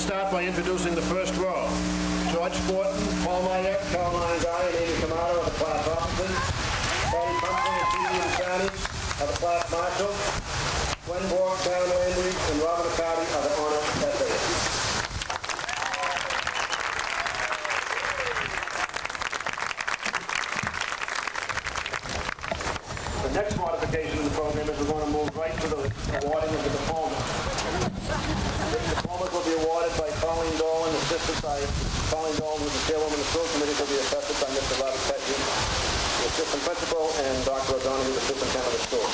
start by introducing the first row. George Fortin, Paul Meyer, Caroline Guy, and Amy Camato are the class officers. Patty Pumpkin and Phoebe Insani are the class marshals. Gwen Borg, Karen Landry, and Robin Accardi are the honor essayists. The next modification of the program is we're going to move right to the awarding of the diploma. The diplomas will be awarded by Colleen Dolan, assisted by Colleen Dolan, who's the chairwoman of the school committee, will be assisted by Mr. Robert Petty, the assistant principal, and Dr. O'Donoghue, the superintendent of the school.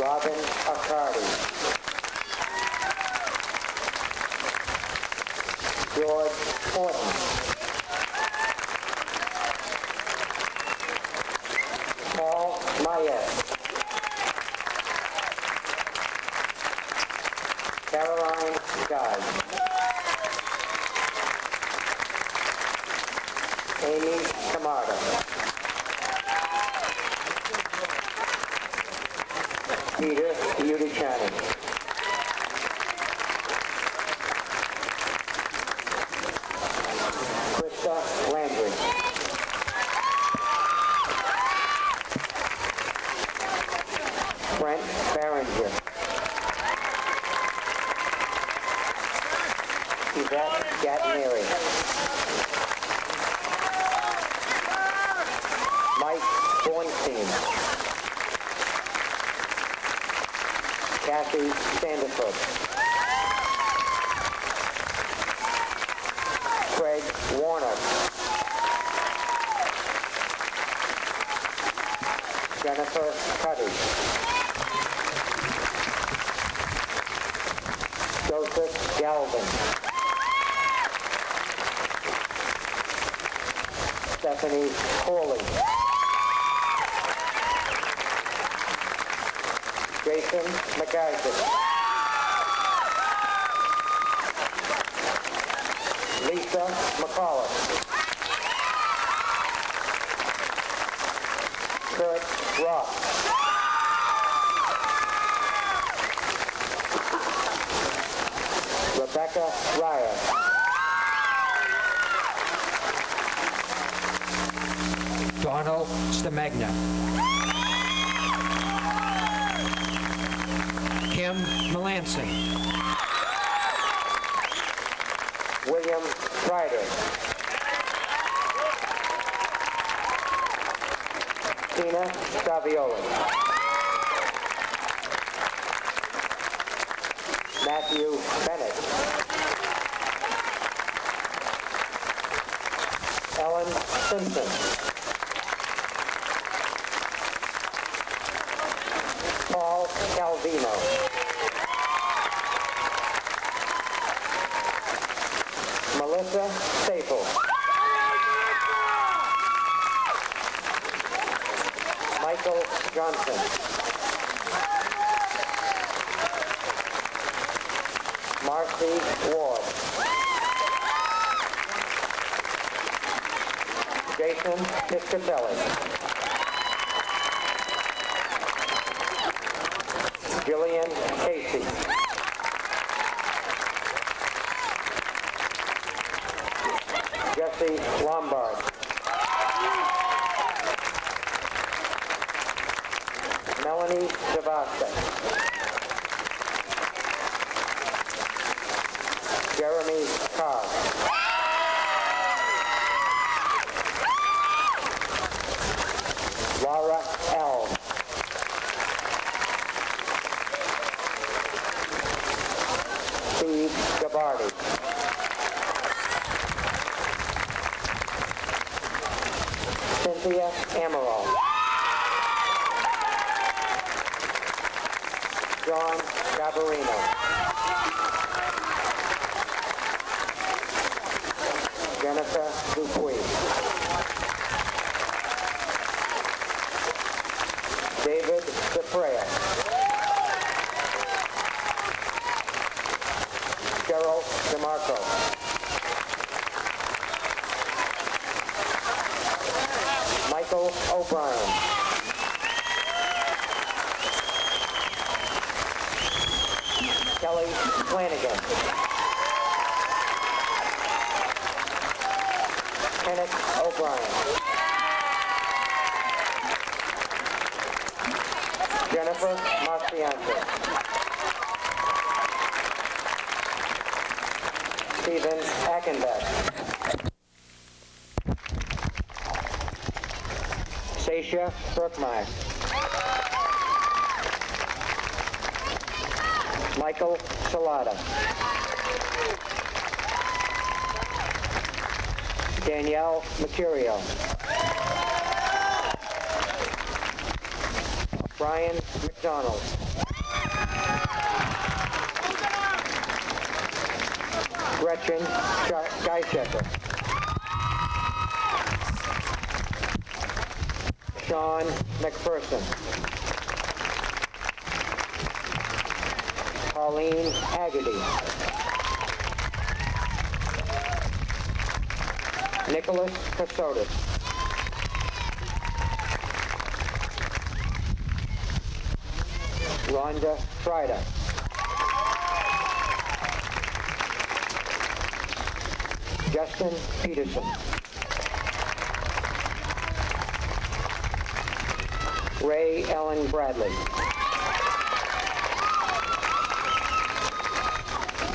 Robin Accardi, George Fortin, Paul Meyer, Caroline Guy, Amy Camato, Peter Udichani, Krista Landry, Brent Barringer, Yvette Gattineri, Mike Bornstein, Kathy Sanderfoot, Craig Warner, Jennifer Cuddy, Joseph Galvin, Stephanie Corley, Jason McIsaac, Lisa McCullough, Kurt Ross, Rebecca Ryer, Donald Stamagna, Kim Melanson, William Strider, Tina Savioli, Matthew Bennett, Ellen Simpson, Paul Calvino, Melissa Staple, Michael Johnson, Marcy Ward, Jason Piscatelli, Jillian Casey, Chelsea Lombard. Melanie Zavostek. Jeremy Carr. Laura L. Steve Gabardi. Cynthia Amaral. John Gabarino. Jennifer Dupuy. David DeFrea. Cheryl DeMarco. Michael O'Brien. Kelly Flanagan. Kenneth O'Brien. Jennifer Marciante. Stephen Ackenbeck. Sasha Brookmeyer. Michael Salata. Danielle Mercurio. Brian McDonald. Gretchen Geishecker. Sean McPherson. Pauline Haggerty. Nicholas Casotis. Rhonda Frida. Justin Peterson. Ray Ellen Bradley.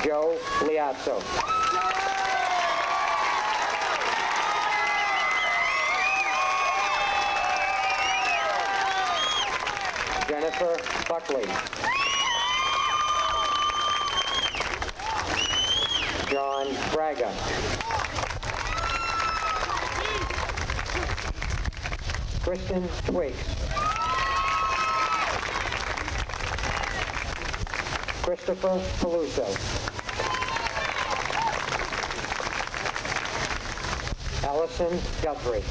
Joe Liazzo. Jennifer Buckley. John Braga. Kristen Twigs. Christopher Peluso. Allison Guthrie.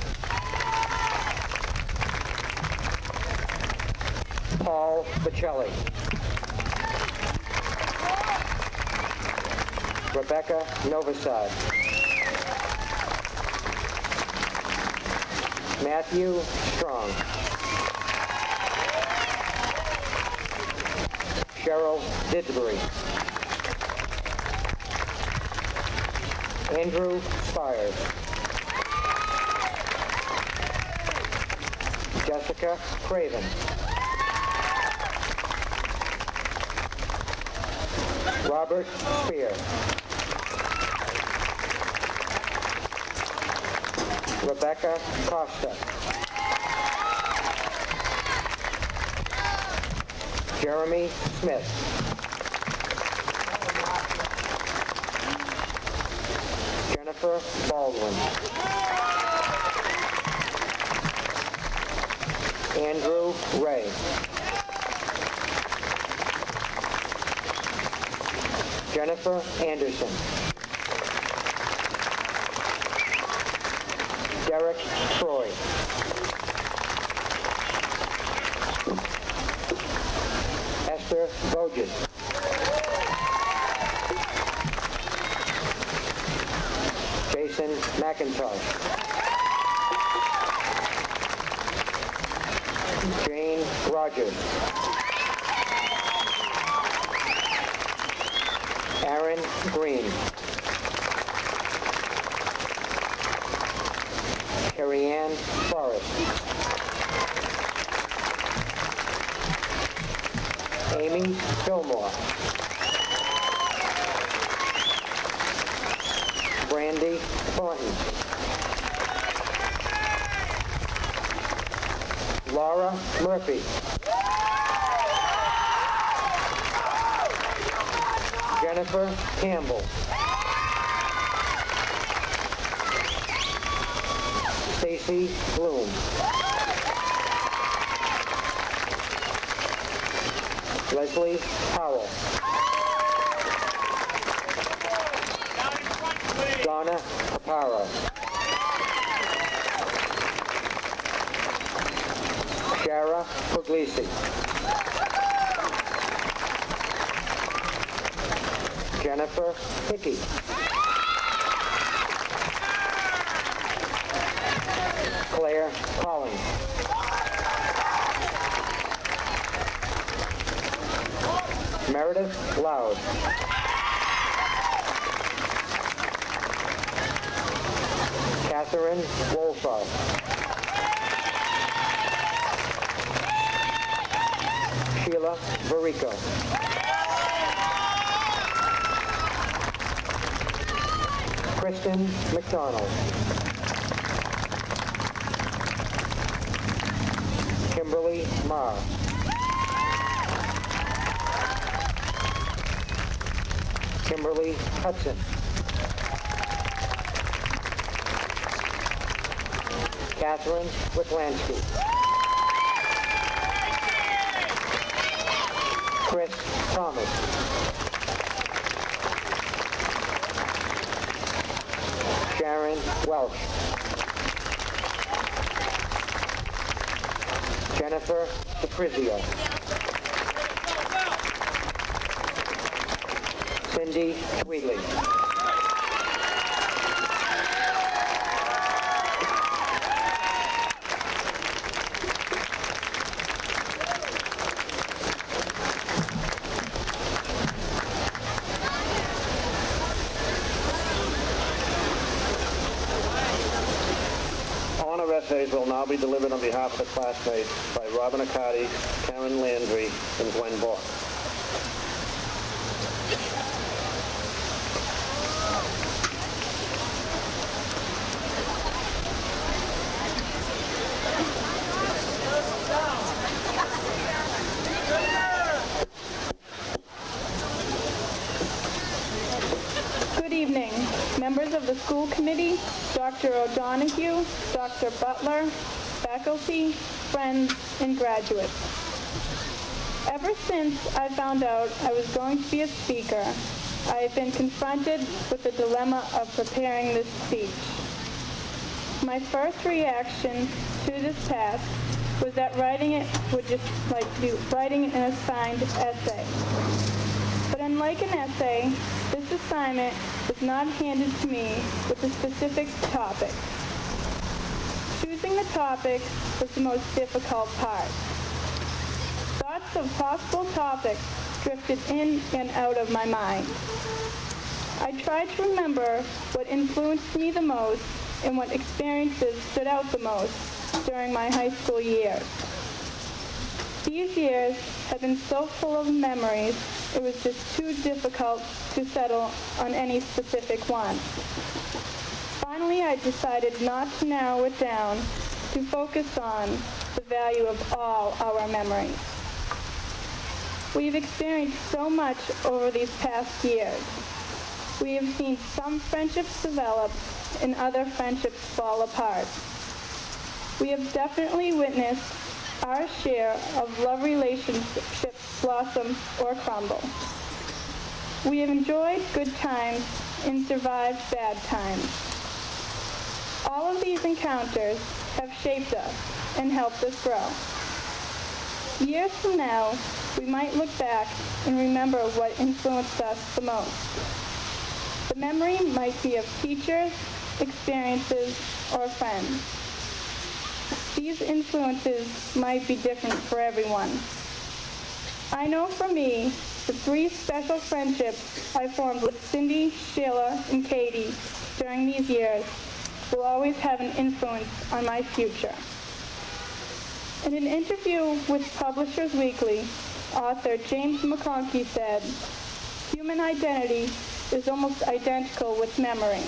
Paul Bocelli. Rebecca Novosad. Matthew Strong. Cheryl Didsbury. Andrew Spires. Jessica Craven. Robert Spear. Rebecca Costa. Jeremy Smith. Jennifer Baldwin. Andrew Ray. Jennifer Anderson. Derek Troy. Esther Boges. Jason McIntosh. Jane Rogers. Aaron Green. Carrie Ann Forrest, Amy Fillmore, Brandy Thornton, Laura Murphy, Jennifer Campbell, Stacy Bloom, Leslie Howell, Donna Paparo, Shara Puglisi, Jennifer Hickey, Claire Collins, Meredith Loud, Catherine Wolfow, Sheila Varico, Kristen McDonald, Kimberly Marr, Kimberly Hudson, Catherine Witlansky, Chris Thomas, Sharon Welsh, Jennifer DePrizio, Cindy Tweedley, Honor essays will now be delivered on behalf of the classmates by Robin Accardi, Karen Landry, and Gwen Bork. Good evening, members of the school committee, Dr. O'Donoghue, Dr. Butler, faculty, friends, and graduates. Ever since I found out I was going to be a speaker, I have been confronted with the dilemma of preparing this speech. My first reaction to this task was that writing it would just like to do writing an assigned essay. But unlike an essay, this assignment was not handed to me with a specific topic. Choosing the topic was the most difficult part. Thoughts of possible topics drifted in and out of my mind. I tried to remember what influenced me the most and what experiences stood out the most during my high school years. These years have been so full of memories, it was just too difficult to settle on any specific one. Finally, I decided not to narrow it down, to focus on the value of all our memories. We've experienced so much over these past years. We have seen some friendships develop and other friendships fall apart. We have definitely witnessed our share of love relationships blossom or crumble. We have enjoyed good times and survived bad times. All of these encounters have shaped us and helped us grow. Years from now, we might look back and remember what influenced us the most. The memory might be of teachers, experiences, or friends. These influences might be different for everyone. I know for me, the 3 special friendships I formed with Cindy, Sheila, and Katie during these years will always have an influence on my future. In an interview with Publishers Weekly, author James McConkey said, "Human identity is almost identical with memory.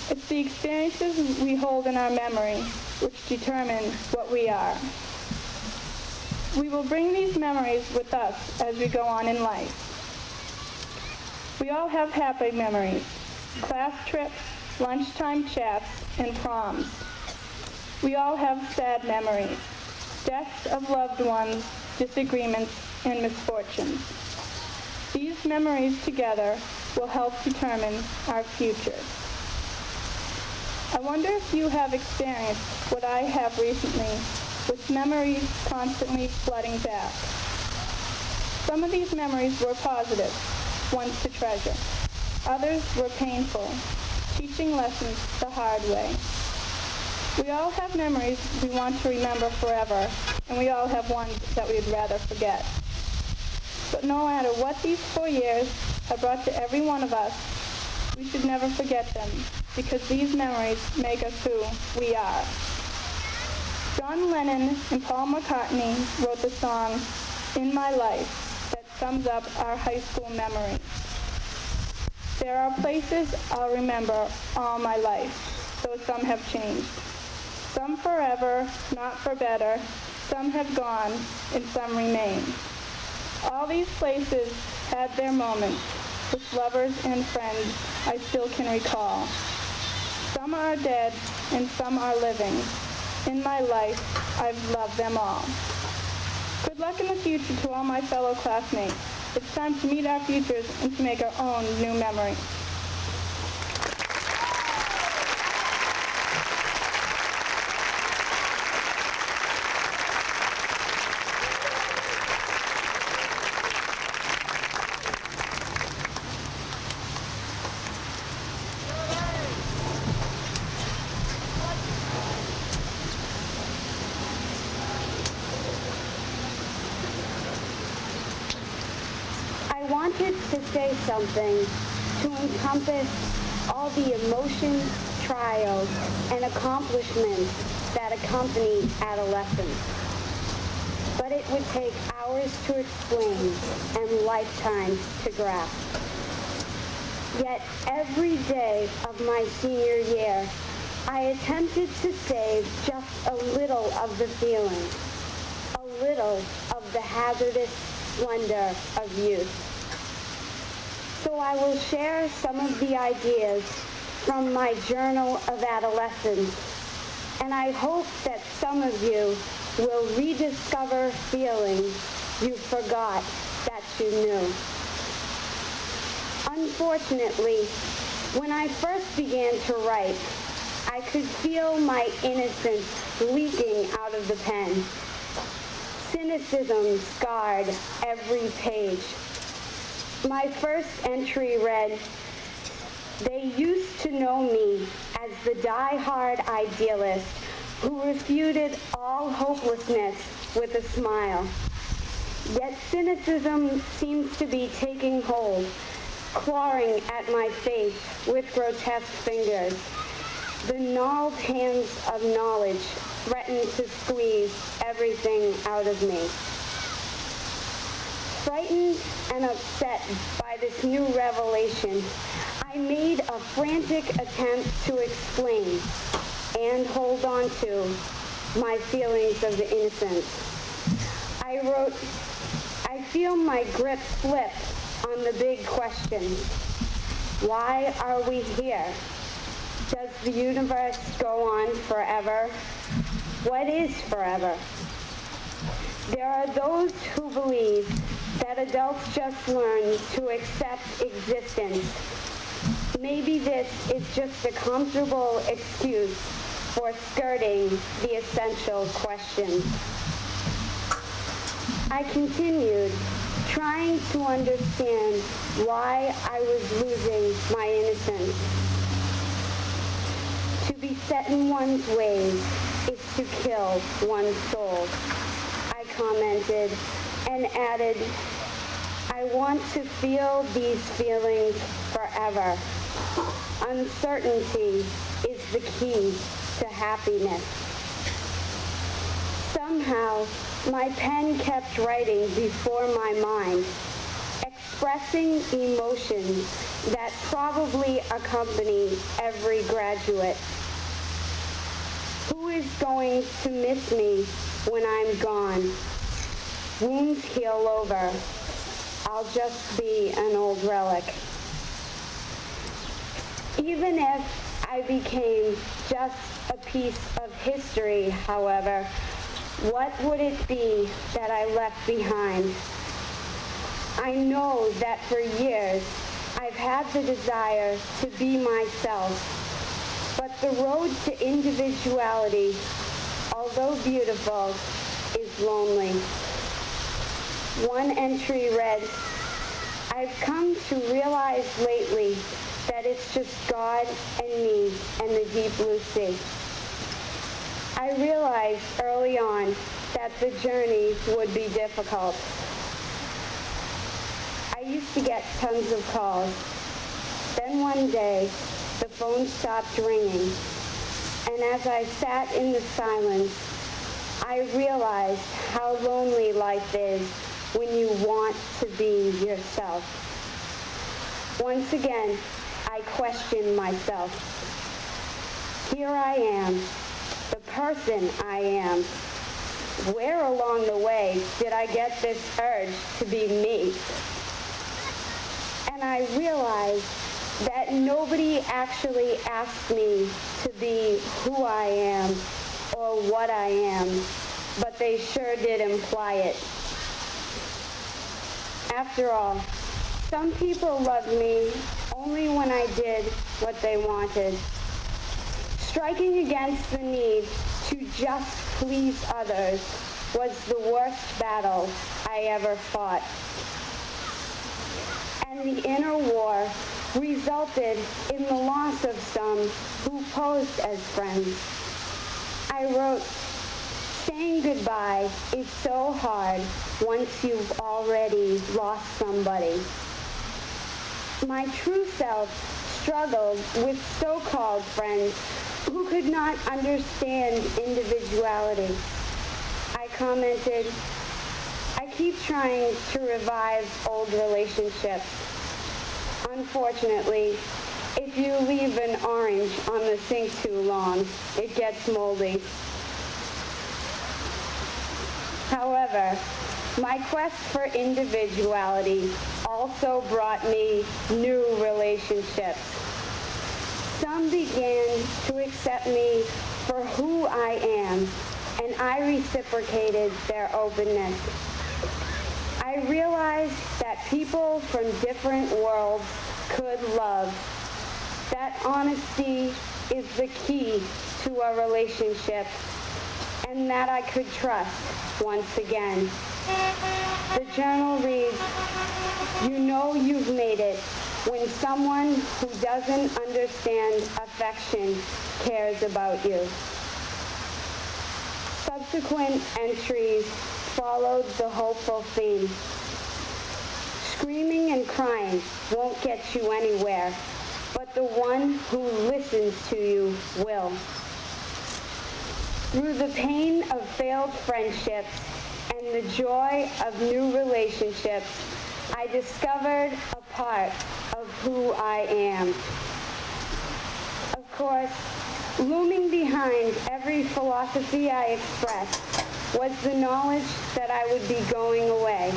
It's the experiences we hold in our memory which determine what we are. We will bring these memories with us as we go on in life. We all have happy memories, class trips, lunchtime chats, and proms. We all have sad memories, deaths of loved ones, disagreements, and misfortunes. These memories together will help determine our futures. I wonder if you have experienced what I have recently, with memories constantly flooding back. Some of these memories were positive, ones to treasure. Others were painful, teaching lessons the hard way. We all have memories we want to remember forever, and we all have ones that we'd rather forget. But no matter what these 4 years have brought to every one of us, we should never forget them, because these memories make us who we are." John Lennon and Paul McCartney wrote the song "In My Life" that sums up our high school memories. There are places I'll remember all my life, though some have changed. Some forever, not for better, some have gone, and some remain. All these places had their moments, with lovers and friends I still can recall. Some are dead, and some are living. In my life, I've loved them all. Good luck in the future to all my fellow classmates. It's time to meet our futures and to make our own new memories. I wanted to say something to encompass all the emotions, trials, and accomplishments that accompany adolescence. But it would take hours to explain and lifetimes to grasp. Yet every day of my senior year, I attempted to save just a little of the feeling, a little of the hazardous splendor of youth. So I will share some of the ideas from my Journal of Adolescence, and I hope that some of you will rediscover feelings you forgot that you knew. Unfortunately, when I first began to write, I could feel my innocence leaking out of the pen. Cynicism scarred every page. My first entry read, "They used to know me as the die-hard idealist who refuted all hopelessness with a smile. Yet cynicism seems to be taking hold, clawing at my face with grotesque fingers. The gnarled hands of knowledge threaten to squeeze everything out of me." Frightened and upset by this new revelation, I made a frantic attempt to explain and hold on to my feelings of innocence. I wrote, "I feel my grip slip on the big question. Why are we here? Does the universe go on forever? What is forever?" There are those who believe that adults just learn to accept existence. Maybe this is just a comfortable excuse for skirting the essential questions. I continued, trying to understand why I was losing my innocence. To be set in one's ways is to kill one's soul, I commented, and added, "I want to feel these feelings forever. Uncertainty is the key to happiness. Somehow, my pen kept writing before my mind, expressing emotions that probably accompany every graduate. Who is going to miss me when I'm gone? Wounds heal over. I'll just be an old relic. Even if I became just a piece of history, however, what would it be that I left behind? I know that for years I've had the desire to be myself, but the road to individuality, although beautiful, is lonely. One entry read, "I've come to realize lately that it's just God and me and the deep blue sea." I realized early on that the journey would be difficult. I used to get tons of calls. Then one day, the phone stopped ringing, and as I sat in the silence, I realized how lonely life is when you want to be yourself. Once again, I questioned myself. Here I am, the person I am. Where along the way did I get this urge to be me? And I realized that nobody actually asked me to be who I am or what I am, but they sure did imply it. After all, some people loved me only when I did what they wanted. Striking against the need to just please others was the worst battle I ever fought. And the inner war resulted in the loss of some who posed as friends. I wrote, "Saying goodbye is so hard once you've already lost somebody." My true self struggled with so-called friends who could not understand individuality. I commented, "I keep trying to revive old relationships. Unfortunately, if you leave an orange on the sink too long, it gets moldy." However, my quest for individuality also brought me new relationships. Some began to accept me for who I am, and I reciprocated their openness. I realized that people from different worlds could love. That honesty is the key to a relationship, and that I could trust once again. The journal reads, "You know you've made it when someone who doesn't understand affection cares about you." Subsequent entries followed the hopeful theme. Screaming and crying won't get you anywhere, but the one who listens to you will. Through the pain of failed friendships and the joy of new relationships, I discovered a part of who I am. Of course, looming behind every philosophy I expressed was the knowledge that I would be going away,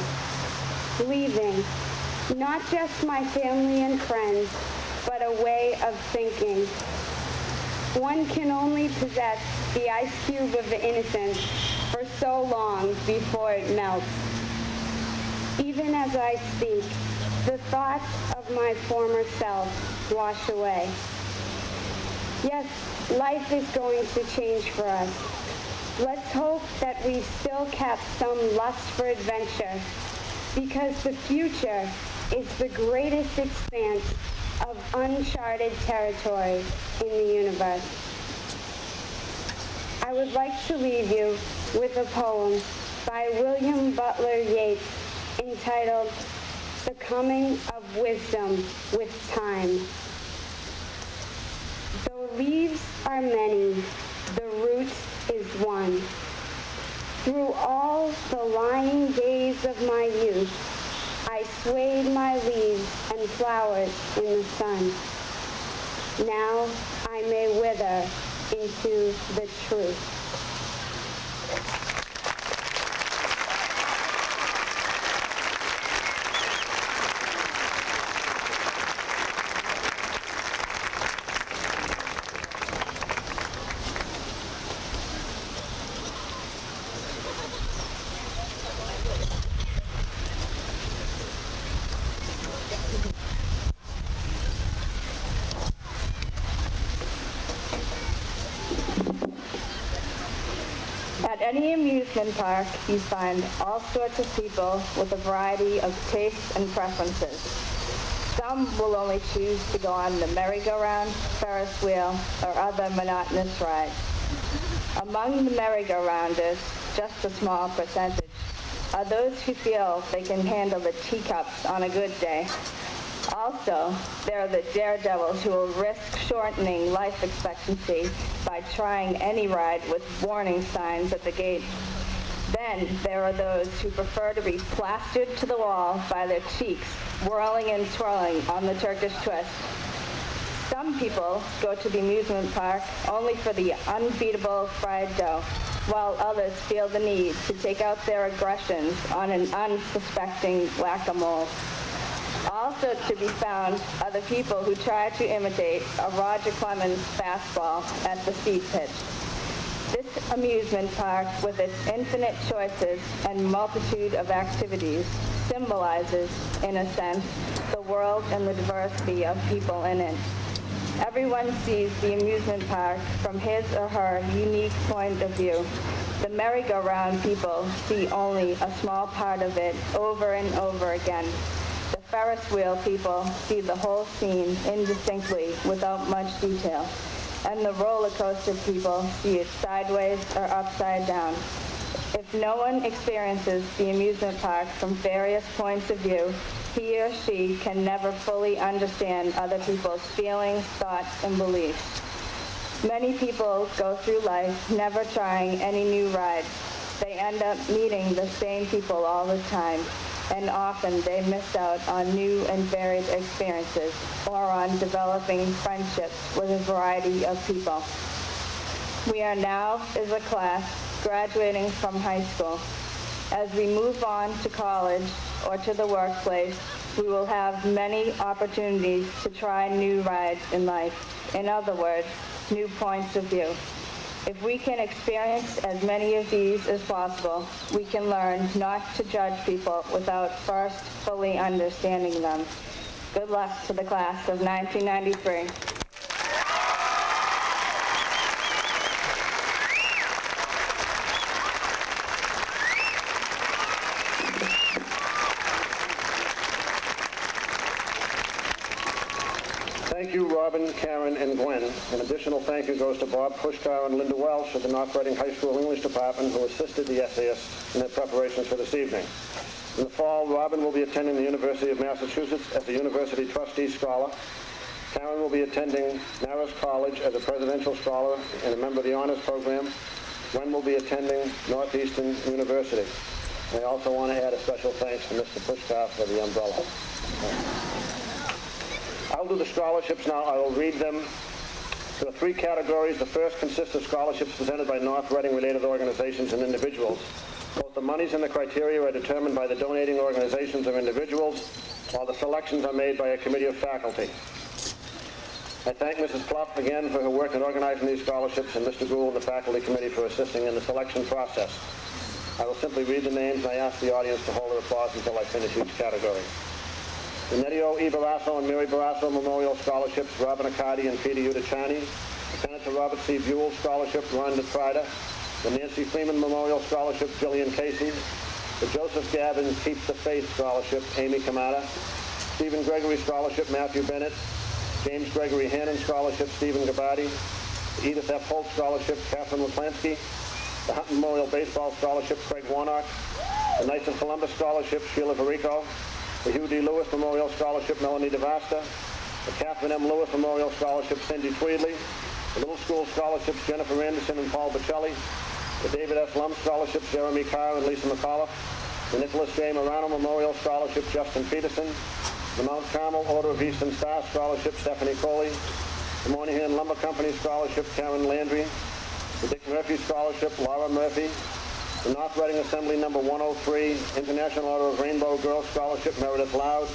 leaving not just my family and friends, but a way of thinking. One can only possess the ice cube of innocence for so long before it melts. Even as I speak, the thoughts of my former self wash away. Yes, life is going to change for us. Let's hope that we still kept some lust for adventure, because the future is the greatest expanse of uncharted territory in the universe. I would like to leave you with a poem by William Butler Yeats entitled "The Coming of Wisdom with Time." are many, the root is one. Through all the lying days of my youth, I swayed my leaves and flowers in the sun. Now I may wither into the truth. At any amusement park, you find all sorts of people with a variety of tastes and preferences. Some will only choose to go on the merry-go-round, Ferris wheel, or other monotonous rides. Among the merry-go-rounders, just a small percentage, are those who feel they can handle the teacups on a good day. Also, there are the daredevils who will risk shortening life expectancy by trying any ride with warning signs at the gate. Then there are those who prefer to be plastered to the wall by their cheeks, whirling and twirling on the Turkish twist. Some people go to the amusement park only for the unbeatable fried dough, while others feel the need to take out their aggressions on an unsuspecting whack-a-mole. Also to be found are the people who try to imitate a Roger Clemens fastball at the speed pitch. This amusement park, with its infinite choices and multitude of activities, symbolizes, in a sense, the world and the diversity of people in it. Everyone sees the amusement park from his or her unique point of view. The merry-go-round people see only a small part of it over and over again. The Ferris wheel people see the whole scene indistinctly without much detail. And the roller coaster people see it sideways or upside down. If no one experiences the amusement park from various points of view, he or she can never fully understand other people's feelings, thoughts, and beliefs. Many people go through life never trying any new rides. They end up meeting the same people all the time, and often they miss out on new and varied experiences or on developing friendships with a variety of people. We are now, as a class, graduating from high school. As we move on to college or to the workplace, we will have many opportunities to try new rides in life. In other words, new points of view. If we can experience as many of these as possible, we can learn not to judge people without first fully understanding them. Good luck to the class of 1993. Thank you, Robin, Karen, and Gwen. An additional thank you goes to Bob Pushkar and Linda Welsh of the North Reading High School English Department, who assisted the essayists in their preparations for this evening. In the fall, Robin will be attending the University of Massachusetts as a University Trustee Scholar. Karen will be attending Marist College as a Presidential Scholar and a member of the Honors Program. Gwen will be attending Northeastern University. And I also want to add a special thanks to Mr. Pushkar for the umbrella. I'll do the scholarships now. I will read them. There are three categories. The first consists of scholarships presented by North Reading-related organizations and individuals. Both the monies and the criteria are determined by the donating organizations or individuals, while the selections are made by a committee of faculty. I thank Mrs. Pluff again for her work in organizing these scholarships, and Mr. Gould and the faculty committee for assisting in the selection process. I will simply read the names, and I ask the audience to hold their applause until I finish each category. The Nedio E. Barrasso and Mary Barrasso Memorial Scholarships, Robin Accardi and Peter Udachani. The Senator Robert C. Buell Scholarship, Ron DeTrida. The Nancy Freeman Memorial Scholarship, Jillian Casey. The Joseph Gavin Keeps the Faith Scholarship, Amy Kamada. Stephen Gregory Scholarship, Matthew Bennett. James Gregory Hannon Scholarship, Stephen Gabbardi. The Edith F. Holt Scholarship, Catherine Laplansky. The Hunt Memorial Baseball Scholarship, Craig Warnock. The Knights of Columbus Scholarship, Sheila Varico. The Hugh D. Lewis Memorial Scholarship, Melanie DeVasta. The Catherine M. Lewis Memorial Scholarship, Cindy Tweedley. The Little School Scholarships, Jennifer Anderson and Paul Bocelli. The David S. Lum Scholarships, Jeremy Carr and Lisa McCullough. The Nicholas J. Morano Memorial Scholarship, Justin Peterson. The Mount Carmel Order of Eastern Star Scholarship, Stephanie Coley. The Moynihan Lumber Company Scholarship, Karen Landry. The Dick Murphy Scholarship, Laura Murphy. The North Reading Assembly number 103, International Order of Rainbow Girls Scholarship, Meredith Loud.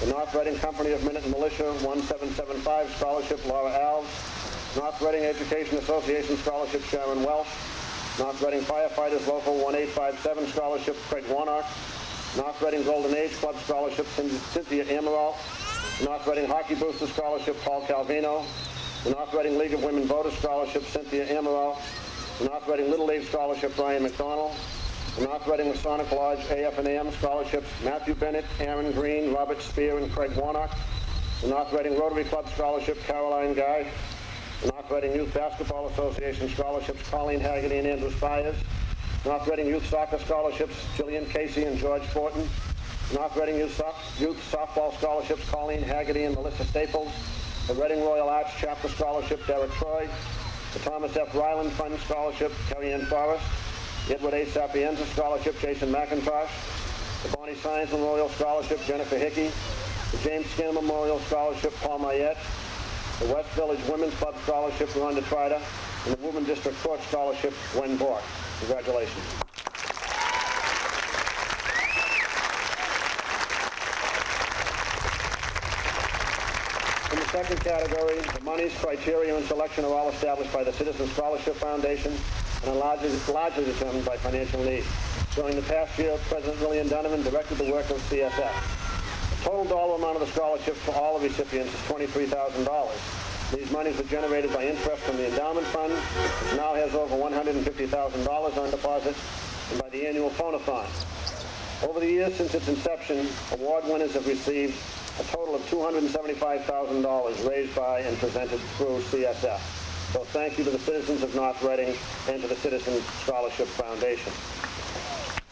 The North Reading Company of Minute Militia 1775 Scholarship, Laura Alves. North Reading Education Association Scholarship, Sharon Welsh. North Reading Firefighters Local 1857 Scholarship, Craig Warnock. North Reading Golden Age Club Scholarship, Cynthia Amaral. North Reading Hockey Booster Scholarship, Paul Calvino. The North Reading League of Women Voters Scholarship, Cynthia Amaral. The North Reading Little League Scholarship, Brian McDonald. The North Reading Masonic Lodge AF&AM Scholarships, Matthew Bennett, Aaron Green, Robert Spear, and Craig Warnock. The North Reading Rotary Club Scholarship, Caroline Guy. The North Reading Youth Basketball Association Scholarships, Colleen Haggerty and Andrew Spires. North Reading Youth Soccer Scholarships, Jillian Casey and George Fortin. North Reading Youth Softball Scholarships, Colleen Haggerty and Melissa Staples. The Reading Royal Arts Chapter Scholarship, Derek Troy. The Thomas F. Ryland Fund Scholarship, Carrie Ann Forrest. The Edward A. Sapienza Scholarship, Jason McIntosh. The Bonnie Science Memorial Scholarship, Jennifer Hickey. The James Skinner Memorial Scholarship, Paul Mayette. The West Village Women's Club Scholarship, Rhonda Trider. And the Women District Court Scholarship, Gwen Bork. Congratulations. In the second category, the monies, criteria, and selection are all established by the Citizen Scholarship Foundation and are largely determined by financial need. During the past year, President Lillian Donovan directed the work of CSF. The total dollar amount of the scholarship for all the recipients is $23,000. These monies were generated by interest from the endowment fund, which now has over $150,000 on deposit, and by the annual phonathon. Over the years since its inception, award winners have received a total of $275,000 raised by and presented through CSF. So thank you to the citizens of North Reading and to the Citizen Scholarship Foundation.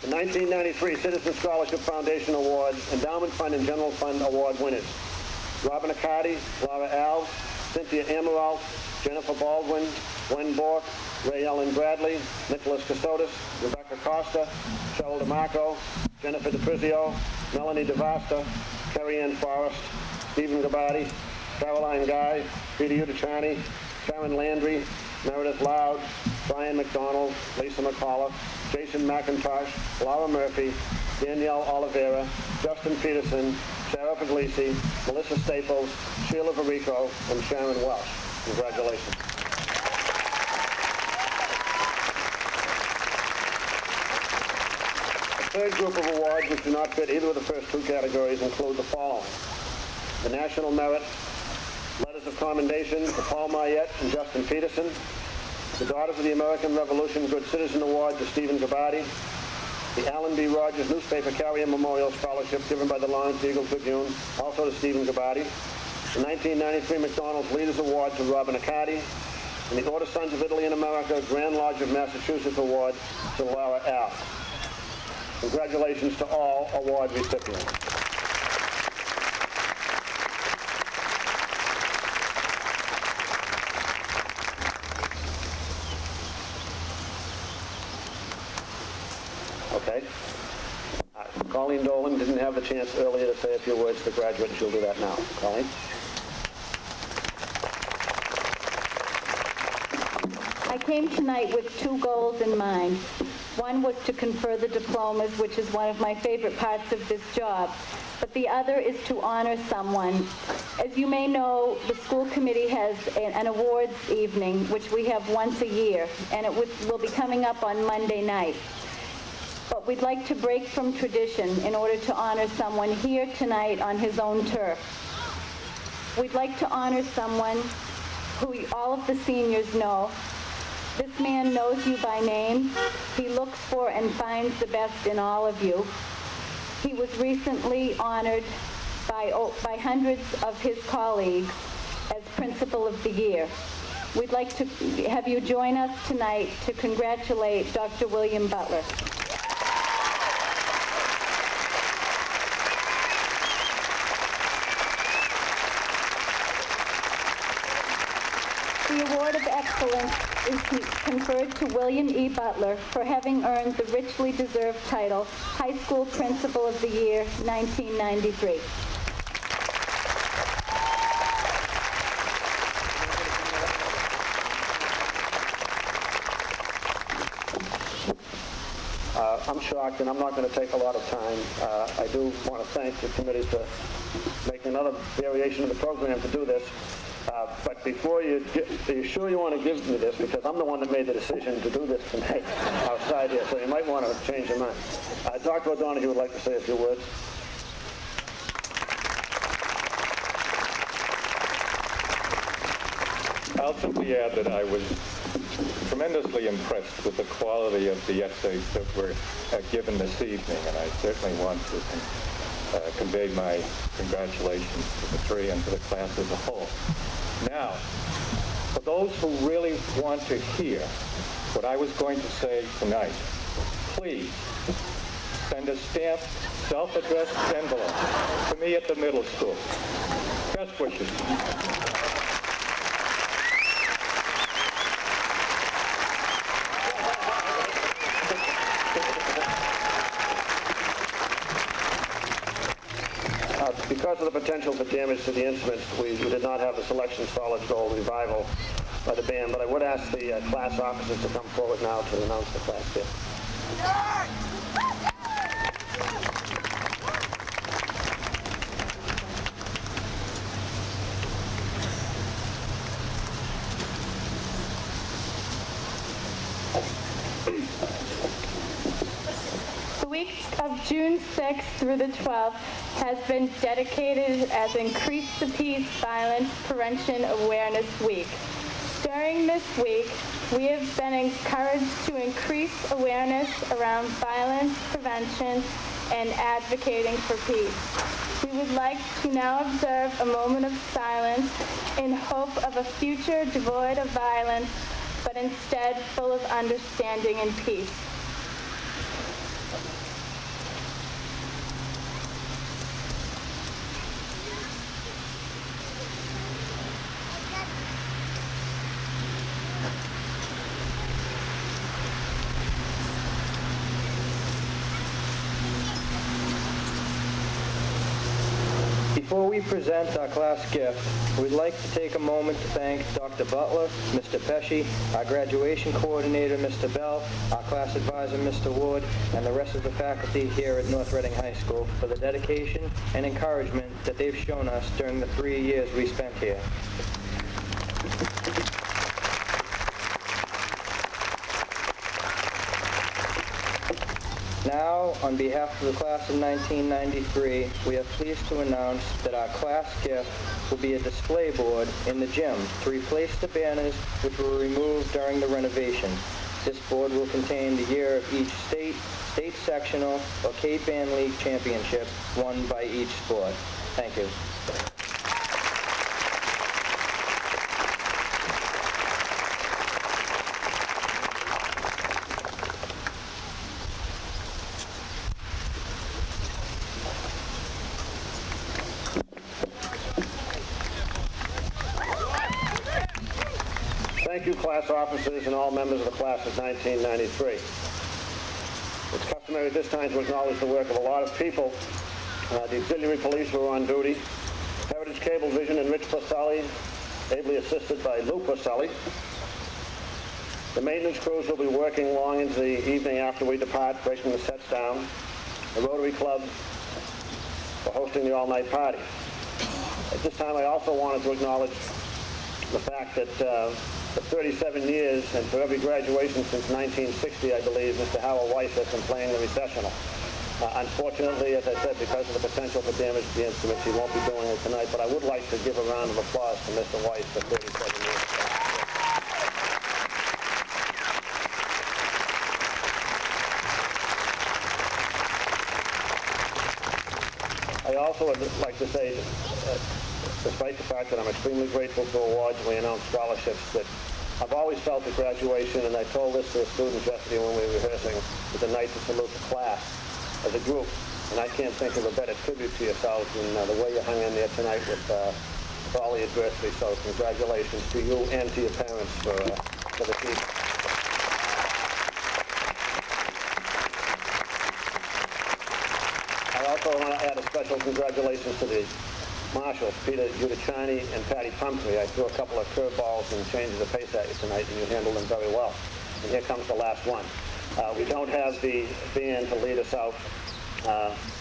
The 1993 Citizen Scholarship Foundation Awards, Endowment Fund and General Fund Award winners: Robin Accardi, Laura Alves, Cynthia Amaral, Jennifer Baldwin, Gwen Bork, Ray Ellen Bradley, Nicholas Casotis, Rebecca Costa, Cheryl DeMarco, Jennifer DePrizio, Melanie DeVasta, Carrie Ann Forrest, Stephen Gabati, Caroline Guy, Peter Udachani, Karen Landry, Meredith Loud, Brian McDonald, Lisa McCullough, Jason McIntosh, Laura Murphy, Danielle Oliveira, Justin Peterson, Sarah Puglisi, Melissa Staples, Sheila Varico, and Sharon Welsh. Congratulations. The third group of awards, which do not fit either of the first two categories, include the following: the National Merit Letters of Commendation to Paul Mayette and Justin Peterson, the Daughters of the American Revolution Good Citizen Award to Stephen Gabati, the Allen B. Rogers Newspaper Carrier Memorial Scholarship given by the Lawrence Eagle Tribune, also to Stephen Gabati, the 1993 McDonald's Leaders Award to Robin Accardi, and the Order Sons of Italy in America Grand Lodge of Massachusetts Award to Laura Alves. Congratulations to all award recipients. Okay. Colleen Dolan didn't have the chance earlier to say a few words to the graduates. She'll do that now. Colleen? I came tonight with two goals in mind. One was to confer the diplomas, which is one of my favorite parts of this job, but the other is to honor someone. As you may know, the school committee has an awards evening, which we have once a year, and it will be coming up on Monday night. But we'd like to break from tradition in order to honor someone here tonight on his own turf. We'd like to honor someone who all of the seniors know. This man knows you by name. He looks for and finds the best in all of you. He was recently honored by hundreds of his colleagues as Principal of the Year. We'd like to have you join us tonight to congratulate Dr. William Butler. The Award of Excellence is conferred to William E. Butler for having earned the richly deserved title, High School Principal of the Year, 1993. I'm shocked, and I'm not going to take a lot of time. I do want to thank the committee for making another variation of the program to do this. But before are you sure you want to give me this? Because I'm the one that made the decision to do this tonight outside here, so you might want to change your mind. Dr. O'Donoghue would like to say a few words. I'll simply add that I was tremendously impressed with the quality of the essays that were given this evening, and I certainly want to convey my congratulations to the three and to the class as a whole. Now, for those who really want to hear what I was going to say tonight, please send a stamped, self-addressed envelope to me at the middle school. Best wishes. Because of the potential for damage to the instruments, we did not have the selection solid gold revival by the band, but I would ask the class officers to come forward now to announce the class gift. The week of June 6th through the 12th has been dedicated as Increase the Peace Violence Prevention Awareness Week. During this week, we have been encouraged to increase awareness around violence prevention and advocating for peace. We would like to now observe a moment of silence in hope of a future devoid of violence, but instead full of understanding and peace. Before we present our class gift, we'd like to take a moment to thank Dr. Butler, Mr. Pesci, our graduation coordinator, Mr. Bell, our class advisor, Mr. Ward, and the rest of the faculty here at North Reading High School for the dedication and encouragement that they've shown us during the 3 years we spent here. Now, on behalf of the class of 1993, we are pleased to announce that our class gift will be a display board in the gym to replace the banners which were removed during the renovation. This board will contain the year of each state sectional, or Cape Band League championship won by each sport. Thank you. Thank you, class officers and all members of the class of 1993. It's customary at this time to acknowledge the work of a lot of people. The auxiliary police who are on duty, Heritage Cable Vision and Rich Porcelli, ably assisted by Lou Porcelli. The maintenance crews will be working long into the evening after we depart, breaking the sets down. The Rotary Club for hosting the all-night party. At this time, I also wanted to acknowledge the fact that for 37 years, and for every graduation since 1960, I believe, Mr. Howell Weiss has been playing the recessional. Unfortunately, as I said, because of the potential for damage to the instruments, he won't be doing it tonight, but I would like to give a round of applause to Mr. Weiss for 37 years. I also would like to say, despite the fact that I'm extremely grateful to awards and we announce scholarships, that I've always felt at graduation, and I told this to the students yesterday when we were rehearsing, was a night to salute the class as a group. And I can't think of a better tribute to yourselves than the way you hung in there tonight with for all the adversity. So congratulations to you and to your parents for the team. I also want to add a special congratulations to the marshals, Peter Giudicciani and Patty Pumphrey. I threw a couple of curveballs and changes of pace at you tonight, and you handled them very well. And here comes the last one. We don't have the band to lead us out.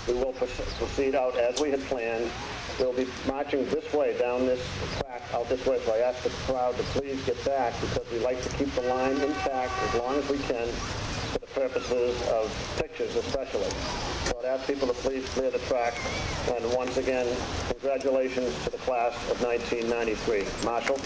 We will proceed out as we had planned. We'll be marching this way down this track, out this way. So I ask the crowd to please get back because we like to keep the line intact as long as we can for the purposes of pictures especially. So I'd ask people to please clear the track. And once again, congratulations to the class of 1993. Marshall?